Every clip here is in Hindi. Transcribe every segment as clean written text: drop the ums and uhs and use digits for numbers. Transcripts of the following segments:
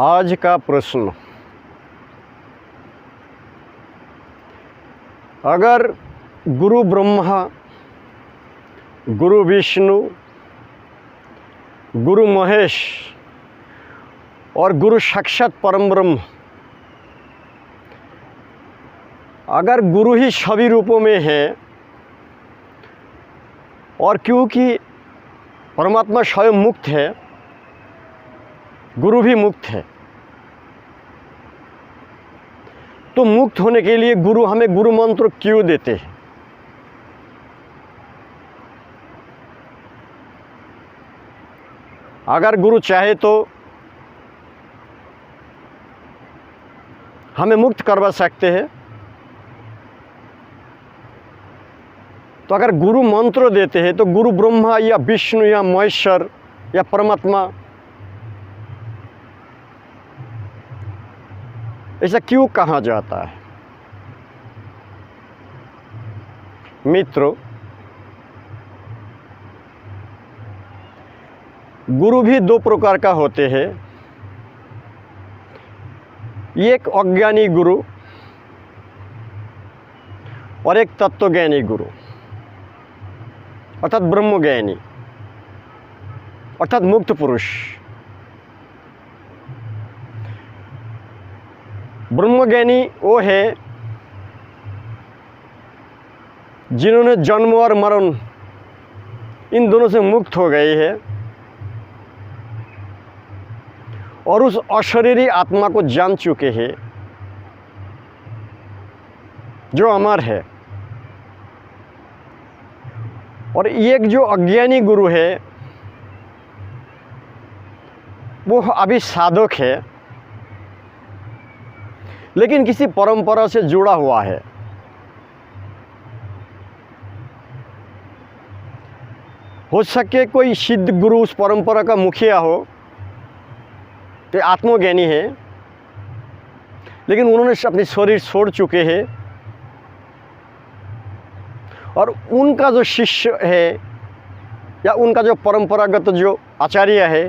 आज का प्रश्न, अगर गुरु ब्रह्मा, गुरु विष्णु, गुरु महेश और गुरु साक्षात परम ब्रह्म, अगर गुरु ही सभी रूपों में है और क्योंकि परमात्मा स्वयं मुक्त है, गुरु भी मुक्त है, तो मुक्त होने के लिए गुरु हमें गुरु मंत्र क्यों देते हैं? अगर गुरु चाहे तो हमें मुक्त करवा सकते हैं, तो अगर गुरु मंत्र देते हैं तो गुरु ब्रह्मा या विष्णु या महेश्वर या परमात्मा, ऐसा क्यों कहा जाता है? मित्रों, गुरु भी दो प्रकार का होते हैं। एक अज्ञानी गुरु और एक तत्वज्ञानी गुरु अर्थात ब्रह्मज्ञानी अर्थात मुक्त पुरुष। ब्रह्मज्ञानी वो है जिन्होंने जन्म और मरण इन दोनों से मुक्त हो गए हैं और उस अशरीरी आत्मा को जान चुके हैं जो अमर है। और एक जो अज्ञानी गुरु है वो अभी साधक है, लेकिन किसी परंपरा से जुड़ा हुआ है। हो सके कोई सिद्ध गुरु उस परंपरा का मुखिया हो, तो आत्मज्ञानी है, लेकिन उन्होंने अपने शरीर छोड़ चुके हैं और उनका जो शिष्य है या उनका जो परंपरागत जो आचार्य है,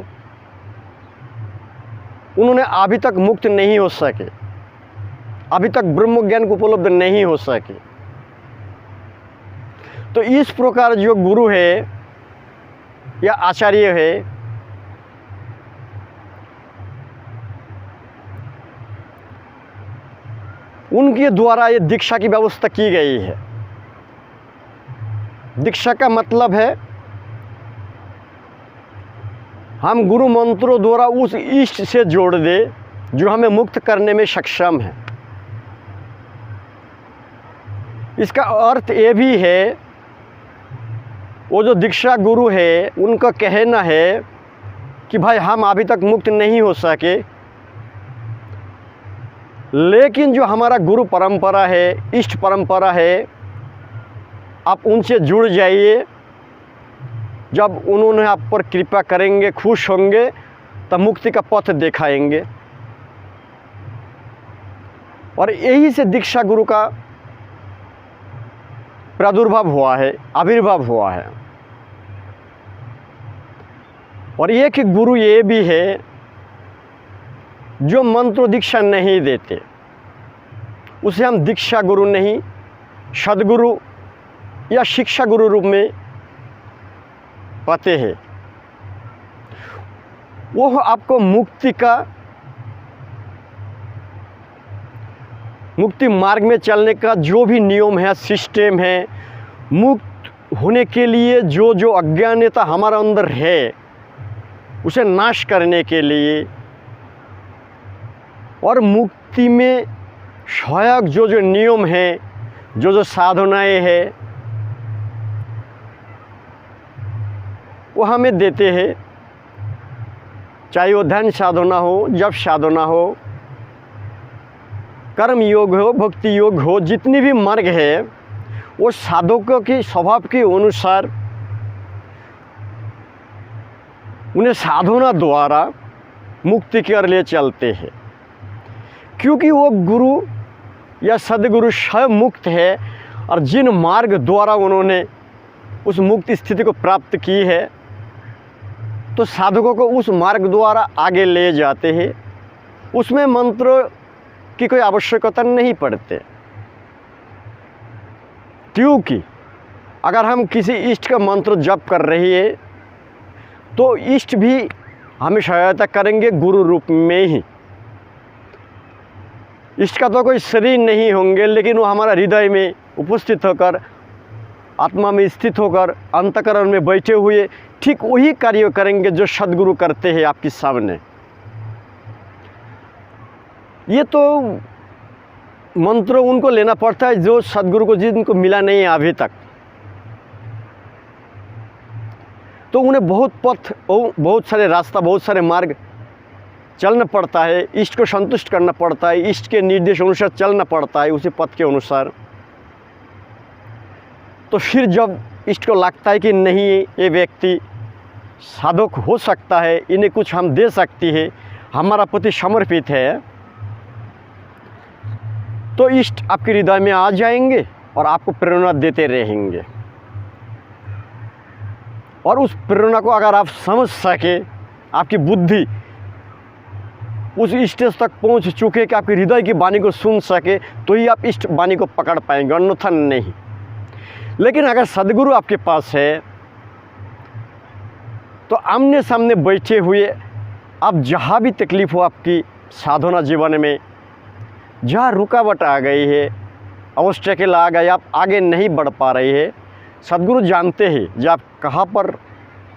उन्होंने अभी तक मुक्त नहीं हो सके, अभी तक ब्रह्म ज्ञान को उपलब्ध नहीं हो सके। तो इस प्रकार जो गुरु है या आचार्य है, उनके द्वारा ये दीक्षा की व्यवस्था की गई है। दीक्षा का मतलब है हम गुरु मंत्रों द्वारा उस इष्ट से जोड़ दे जो हमें मुक्त करने में सक्षम है। इसका अर्थ ये भी है, वो जो दीक्षा गुरु है उनका कहना है कि भाई हम अभी तक मुक्त नहीं हो सके, लेकिन जो हमारा गुरु परंपरा है, इष्ट परंपरा है, आप उनसे जुड़ जाइए। जब उन्होंने आप पर कृपा करेंगे, खुश होंगे, तब मुक्ति का पथ दिखाएंगे। और यही से दीक्षा गुरु का प्रादुर्भाव हुआ है, आविर्भाव हुआ है। और एक गुरु ये भी है जो मंत्र दीक्षा नहीं देते, उसे हम दीक्षा गुरु नहीं, सद्गुरु या शिक्षा गुरु रूप में पाते हैं। वो आपको मुक्ति मार्ग में चलने का जो भी नियम है, सिस्टम है, मुक्त होने के लिए जो जो अज्ञानता हमारा अंदर है उसे नाश करने के लिए और मुक्ति में सहायक जो जो नियम है, जो जो साधनाएं हैं, वो हमें देते हैं। चाहे वो ध्यान साधना हो, जप साधना हो, कर्म योग हो, भक्ति योग हो, जितनी भी मार्ग है वो साधकों की स्वभाव के अनुसार उन्हें साधना द्वारा मुक्ति के लिए चलते हैं। क्योंकि वो गुरु या सद्गुरु स्वयं मुक्त है और जिन मार्ग द्वारा उन्होंने उस मुक्त स्थिति को प्राप्त की है तो साधकों को उस मार्ग द्वारा आगे ले जाते हैं, उसमें मंत्र की कोई आवश्यकता नहीं पड़ते। क्योंकि अगर हम किसी इष्ट का मंत्र जप कर रही है तो इष्ट भी हमें सहायता करेंगे गुरु रूप में ही। इष्ट का तो कोई शरीर नहीं होंगे, लेकिन वो हमारा हृदय में उपस्थित होकर, आत्मा में स्थित होकर, अंतःकरण में बैठे हुए ठीक वही कार्य करेंगे जो सद्गुरु करते हैं आपके सामने। ये तो मंत्र उनको लेना पड़ता है जो सद्गुरु को जिनको मिला नहीं है अभी तक। तो उन्हें बहुत पथ, बहुत सारे रास्ता, बहुत सारे मार्ग चलना पड़ता है, इष्ट को संतुष्ट करना पड़ता है, इष्ट के निर्देश अनुसार चलना पड़ता है, उसी पथ के अनुसार। तो फिर जब इष्ट को लगता है कि नहीं ये व्यक्ति साधक हो सकता है, इन्हें कुछ हम दे सकती है, हमारा प्रति समर्पित है, तो इष्ट आपके हृदय में आ जाएंगे और आपको प्रेरणा देते रहेंगे। और उस प्रेरणा को अगर आप समझ सके, आपकी बुद्धि उस स्टेज तक पहुंच चुके कि आपके हृदय की वाणी को सुन सके, तो ही आप इष्ट वाणी को पकड़ पाएंगे, अन्यथा नहीं। लेकिन अगर सद्गुरु आपके पास है तो आमने सामने बैठे हुए आप जहाँ भी तकलीफ हो आपकी साधना जीवन में, जहाँ रुकावट आ गई है, ऑब्स्टेकल आ गए, आप आगे नहीं बढ़ पा रहे हैं, सद्गुरु जानते हैं जो आप कहाँ पर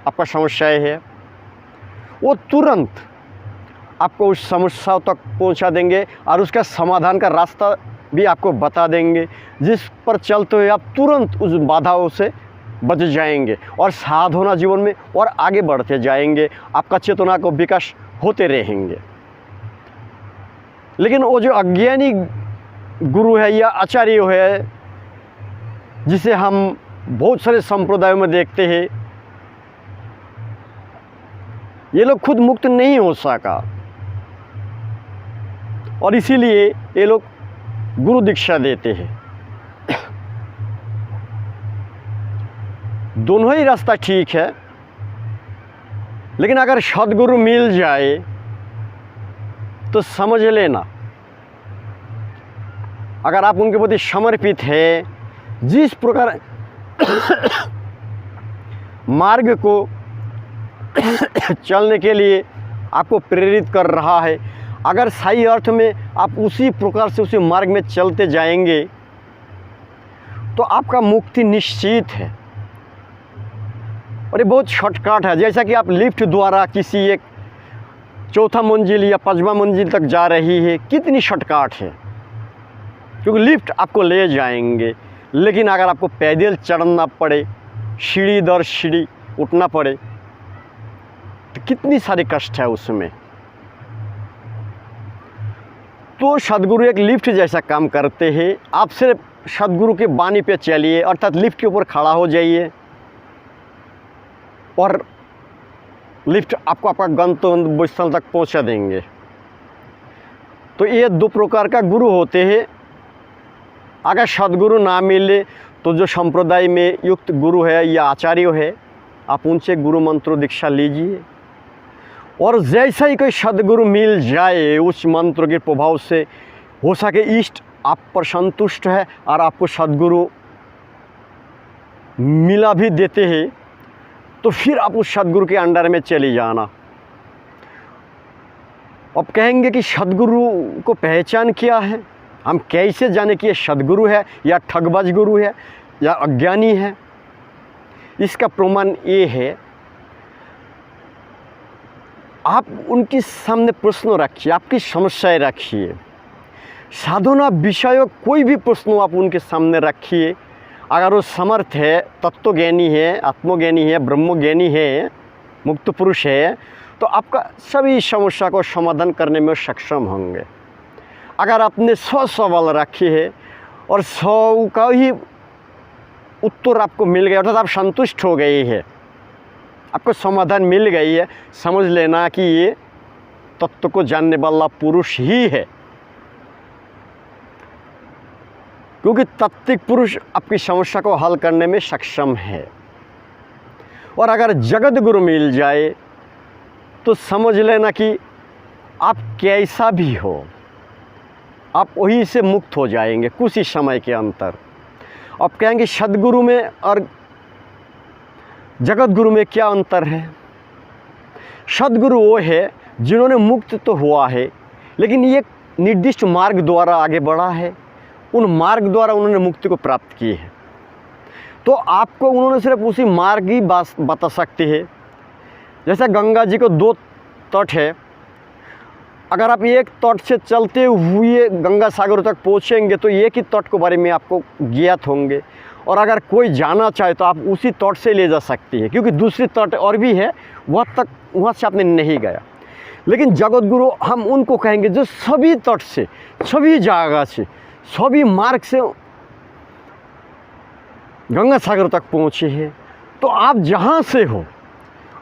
आपका समस्याएं है, वो तुरंत आपको उस समस्या तक पहुंचा देंगे और उसका समाधान का रास्ता भी आपको बता देंगे, जिस पर चलते हुए आप तुरंत उस बाधाओं से बच जाएंगे और साधना जीवन में और आगे बढ़ते जाएंगे, आपका चेतना को विकास होते रहेंगे। लेकिन वो जो अज्ञानी गुरु है या आचार्य है, जिसे हम बहुत सारे संप्रदायों में देखते हैं, ये लोग खुद मुक्त नहीं हो सका और इसीलिए ये लोग गुरु दीक्षा देते हैं। दोनों ही रास्ता ठीक है, लेकिन अगर सद्गुरु मिल जाए तो समझ लेना, अगर आप उनके प्रति समर्पित है, जिस प्रकार मार्ग को चलने के लिए आपको प्रेरित कर रहा है, अगर सही अर्थ में आप उसी प्रकार से उसी मार्ग में चलते जाएंगे तो आपका मुक्ति निश्चित है। और ये बहुत शॉर्टकट है, जैसा कि आप लिफ्ट द्वारा किसी एक चौथा मंजिल या पांचवा मंजिल तक जा रही है, कितनी शॉर्टकट है, क्योंकि लिफ्ट आपको ले जाएंगे। लेकिन अगर आपको पैदल चढ़ना पड़े, सीढ़ी दर सीढ़ी उठना पड़े, तो कितनी सारी कष्ट है उसमें। तो सद्गुरु एक लिफ्ट जैसा काम करते हैं। आप सिर्फ सद्गुरु के वाणी पे चलिए, अर्थात लिफ्ट के ऊपर खड़ा हो जाइए और लिफ्ट आपको आपका गंतव्य स्थल तक पहुंचा देंगे। तो ये दो प्रकार का गुरु होते हैं। अगर सद्गुरु ना मिले तो जो संप्रदाय में युक्त गुरु है या आचार्य है, आप उनसे गुरु मंत्र दीक्षा लीजिए। और जैसा ही कोई सद्गुरु मिल जाए, उस मंत्र के प्रभाव से हो सके इष्ट आप पर संतुष्ट है और आपको सद्गुरु मिला भी देते हैं, तो फिर आप उस सद्गुरु के अंडर में चले जाना। अब कहेंगे कि सद्गुरु को पहचान क्या है, हम कैसे जाने कि ये सद्गुरु है या ठगबाज गुरु है या अज्ञानी है। इसका प्रमाण ये है, आप उनके सामने प्रश्न रखिए, आपकी समस्याएं रखिए, साधना विषय कोई भी प्रश्न आप उनके सामने रखिए। अगर वो समर्थ है, तत्वज्ञानी है, आत्मज्ञानी है, ब्रह्मज्ञानी है, मुक्त पुरुष है, तो आपका सभी समस्या को समाधान करने में सक्षम होंगे। अगर आपने 100 सवाल रखे हैं और 100 का ही उत्तर आपको मिल गया, अर्थात आप संतुष्ट हो गए हैं, आपको समाधान मिल गई है, समझ लेना कि ये तत्व को जानने वाला पुरुष ही है, क्योंकि तात्विक पुरुष आपकी समस्या को हल करने में सक्षम है। और अगर जगत गुरु मिल जाए तो समझ लेना कि आप कैसा भी हो, आप वहीं से मुक्त हो जाएंगे कुछ ही समय के अंतर। आप कहेंगे सद्गुरु में और जगत गुरु में क्या अंतर है? सद्गुरु वो है जिन्होंने मुक्त तो हुआ है, लेकिन ये निर्दिष्ट मार्ग द्वारा आगे बढ़ा है, उन मार्ग द्वारा उन्होंने मुक्ति को प्राप्त की है। तो आपको उन्होंने सिर्फ उसी मार्ग ही बता सकते हैं। जैसे गंगा जी को 2 तट है, अगर आप एक तट से चलते हुए गंगा सागर तक पहुँचेंगे तो एक ही तट के बारे में आपको ज्ञात होंगे, और अगर कोई जाना चाहे तो आप उसी तट से ले जा सकते हैं, क्योंकि दूसरी तट और भी है, वहाँ से आपने नहीं गया। लेकिन जगत गुरु हम उनको कहेंगे जो सभी तट से, सभी जगह से, सभी मार्ग से गंगा सागर तक पहुँचे हैं। तो आप जहाँ से हो,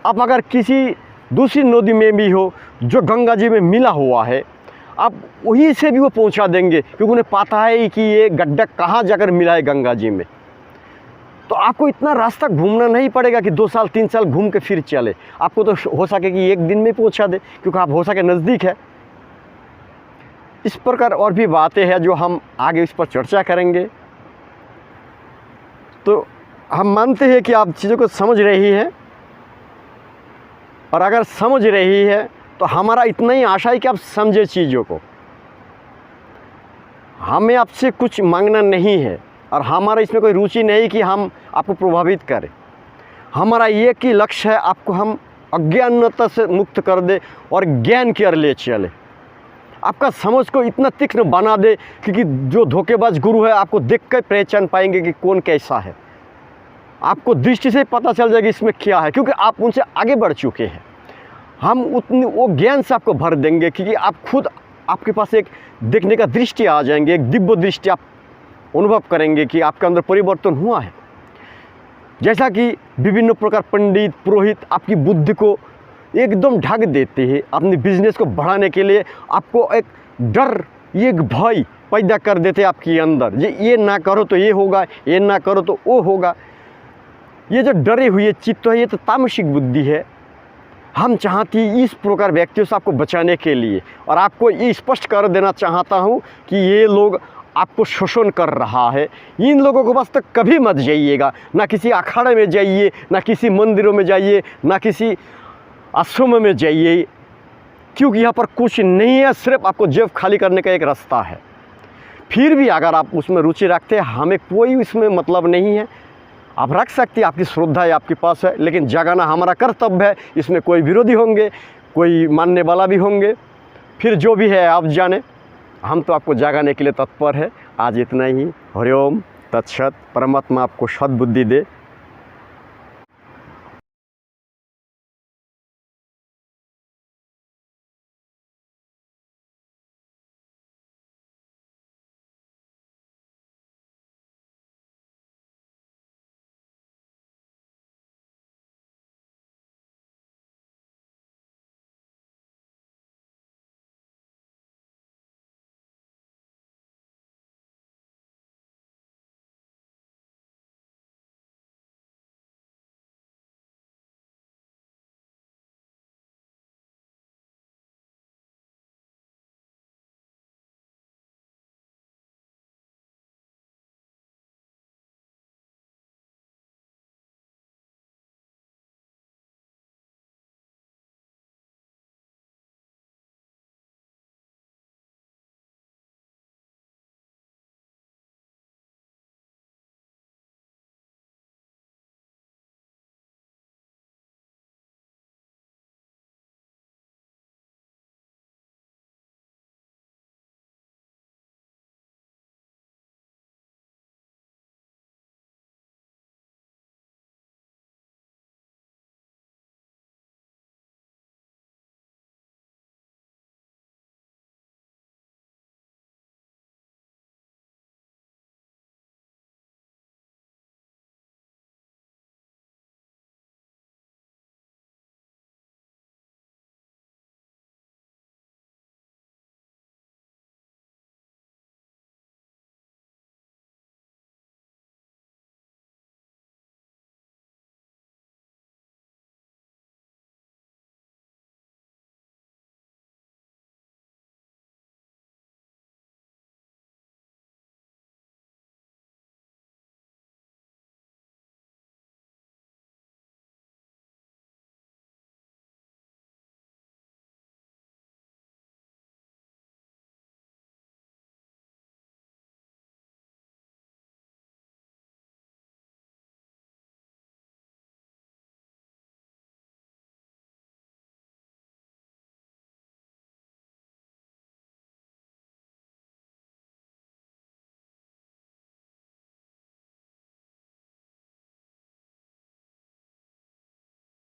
आप अगर किसी दूसरी नदी में भी हो जो गंगा जी में मिला हुआ है, आप वहीं से भी वो पहुँचा देंगे, क्योंकि उन्हें पता है कि ये गड्ढा कहाँ जाकर मिला है गंगा जी में। तो आपको इतना रास्ता घूमना नहीं पड़ेगा कि 2 साल 3 साल घूम के फिर चले। आपको तो हो सके कि 1 दिन में पहुँचा दे, क्योंकि आप हो सके नज़दीक है। इस प्रकार और भी बातें हैं जो हम आगे इस पर चर्चा करेंगे। तो हम मानते हैं कि आप चीज़ों को समझ रही हैं, और अगर समझ रही है तो हमारा इतना ही आशा है कि आप समझे चीज़ों को। हमें आपसे कुछ मांगना नहीं है, और हमारा इसमें कोई रुचि नहीं कि हम आपको प्रभावित करें। हमारा एक ही लक्ष्य है, आपको हम अज्ञानता से मुक्त कर दे और ज्ञान की ओर ले चले। आपका समझ को इतना तीक्ष्ण बना दे क्योंकि जो धोखेबाज गुरु है आपको देख कर पहचान पाएंगे कि कौन कैसा है। आपको दृष्टि से पता चल जाएगा इसमें क्या है, क्योंकि आप उनसे आगे बढ़ चुके हैं। हम उतनी वो ज्ञान से आपको भर देंगे क्योंकि आप खुद, आपके पास एक देखने का दृष्टि आ जाएंगे, एक दिव्य दृष्टि आप अनुभव करेंगे कि आपके अंदर परिवर्तन हुआ है। जैसा कि विभिन्न प्रकार पंडित पुरोहित आपकी बुद्धि को एकदम ढक देते हैं अपने बिजनेस को बढ़ाने के लिए, आपको एक डर, एक भय पैदा कर देते हैं आपके अंदर, ये ना करो तो ये होगा, ये ना करो तो वो होगा। ये जो डरे हुए चित्त है, ये तो तामसिक बुद्धि है। हम चाहती इस प्रकार व्यक्तियों से आपको बचाने के लिए, और आपको ये स्पष्ट कर देना चाहता हूँ कि ये लोग आपको शोषण कर रहा है। इन लोगों के पास तो कभी मत जाइएगा, ना किसी अखाड़े में जाइए, ना किसी मंदिरों में जाइए, ना किसी आश्रम में जाइए, क्योंकि यहाँ पर कुछ नहीं है, सिर्फ आपको जेब खाली करने का एक रास्ता है। फिर भी अगर आप उसमें रुचि रखते हैं, हमें कोई इसमें मतलब नहीं है, आप रख सकते हैं, आपकी श्रद्धा है, आपके पास है, लेकिन जगाना हमारा कर्तव्य है। इसमें कोई विरोधी होंगे, कोई मानने वाला भी होंगे, फिर जो भी है आप जाने, हम तो आपको जगाने के लिए तत्पर है। आज इतना ही। हरिओम तत्सत। परमात्मा आपको सद्बुद्धि दे।